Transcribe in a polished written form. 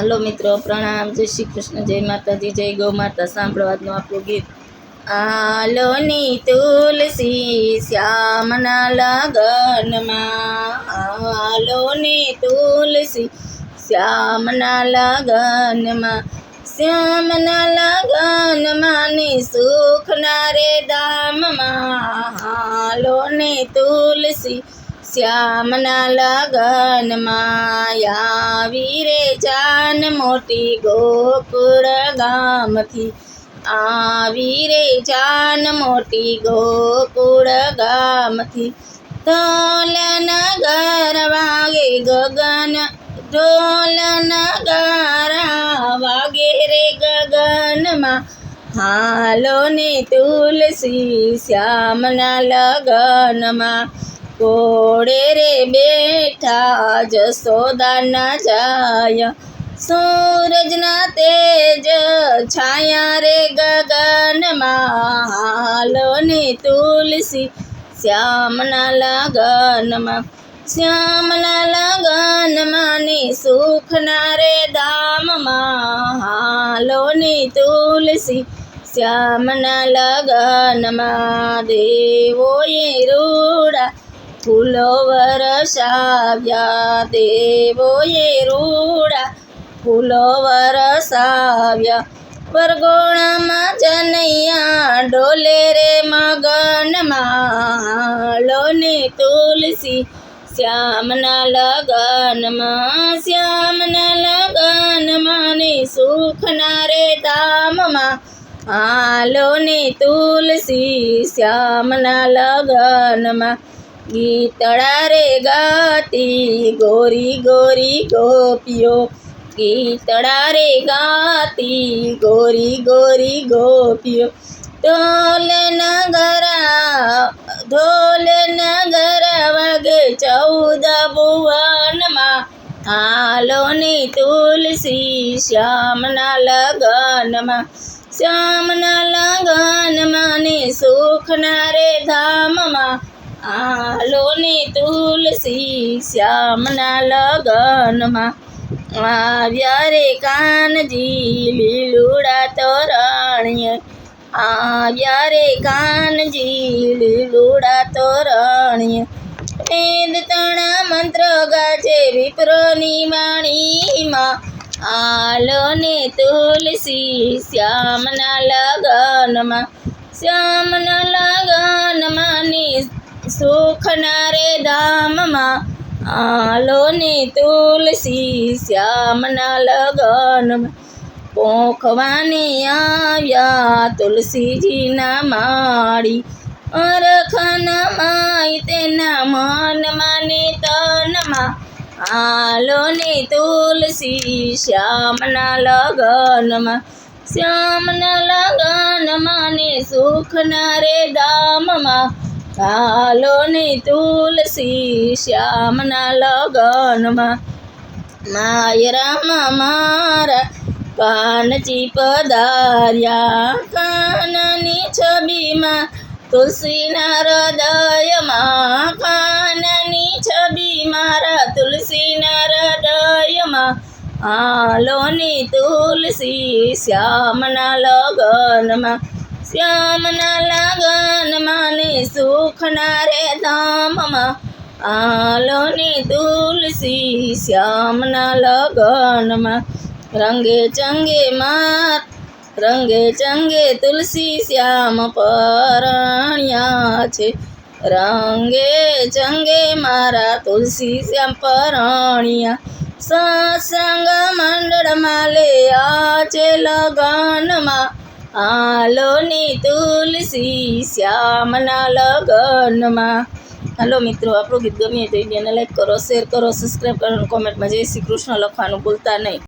Hello મિત્રો, પ્રણામ, જય શ્રી કૃષ્ણ, જય માતાજી, જય ગૌ માતા. સાંભળવાનું આપણું ગીત. આલોની તુલસી શ્યામના લગનમાં, આલોની તુલસી શ્યામના લગનમાં, શ્યામના લગનમાં ને સુખના રે ધામમાં, આલોની તુલસી શ્યામના લગનમાં. આવી રે જાન મોટી ગોકુળ ગામથી, આવી રે જાન મોટી ગોકુળ ગામથી. ઢોલ નગર વાગે ગગન, ઢોલ નગર વાગે રે ગગનમાં, હાલો ને તુલસી શ્યામના લગનમાં. ઘોડે રે બેઠા જશોદાના જાય, સૂરજના તેજ છાયા રે ગગનમાં, હાલો ને તુલસી શ્યામના લગનમાં. શ્યામના લગનમાં ને સુખના રે ધામમાં, હાલો ને તુલસી શ્યામના લગનમાં. દેવોએ રૂડા ફૂલો વરસાવ્યા, દેવોએ રૂડા ફૂલો વરસાવ્યા. વરઘોડામાં જનૈયા ડોલે રે મગનમાં, હાલો ને તુલસી શ્યામના લગનમાં. શ્યામના લગનમાં ને સુખના રે ધામમાં, હાલો ને તુલસી શ્યામના લગનમાં. ગીતડા રે ગાતી ગોરી ગોરી ગોપીઓ, ગીતડા રે ગાતી ગોરી ગોરી ગોપીઓ. ઢોલ નગર વાગે 14 ભુવનમાં, હાલો ને તુલસી શ્યામના લગનમાં. શ્યામના લગનમાં ને સુખના રે ધામમાં, હાલો ને તુલસી શ્યામના લગનમાં. આવ્યા રે કાનજી લીલુડા તોરણીએ, આવ્યા રે કાનજી લીલુડા તોરણીએ. વેદ તણા મંત્ર ગાજે વિપ્રોની વાણીમાં, હાલો ને તુલસી શ્યામના લગનમાં. શ્યામના લગનમાં ને સુખના રે ધામમાં, હાલો ને તુલસી શ્યામના લગનમાં. પોખવાને આવ્યા તુલસીજીના માળી, અરખના માય તેના મનમાં ને તનમાં, હાલો ને તુલસી શ્યામના લગનમાં. શ્યામના લગનમાં ને સુખના રે ધામમાં, હાલો ને તુલસી શ્યામના લગનમાં. માય રામ મારા કાનજી પધાર્યા, કાનની છબીમાં તુલસીના હૃદયમાં, કાનની છબી મારા તુલસીના હૃદયમાં, હાલો ને તુલસી શ્યામના લગનમાં. શ્યામના લગનમાં ને સુખના રે ધામમાં, હાલો ને તુલસી શ્યામના લગનમાં. રંગે ચંગે તુલસી શ્યામ પરણ્યા છે, રંગે ચંગે મારા તુલસી શ્યામ પરણ્યા. સત્સંગ મંડળમાં લે આજે લગનમાં, હાલો ને તુલસી શ્યામના લગનમાં. હાલો મિત્રો, આપણું ગીત ગમે તો વિડીયોને લાઈક કરો, શેર કરો, સબસ્ક્રાઈબ કરો અને કોમેન્ટમાં જય શ્રી કૃષ્ણ લખવાનું ભૂલતા નહીં.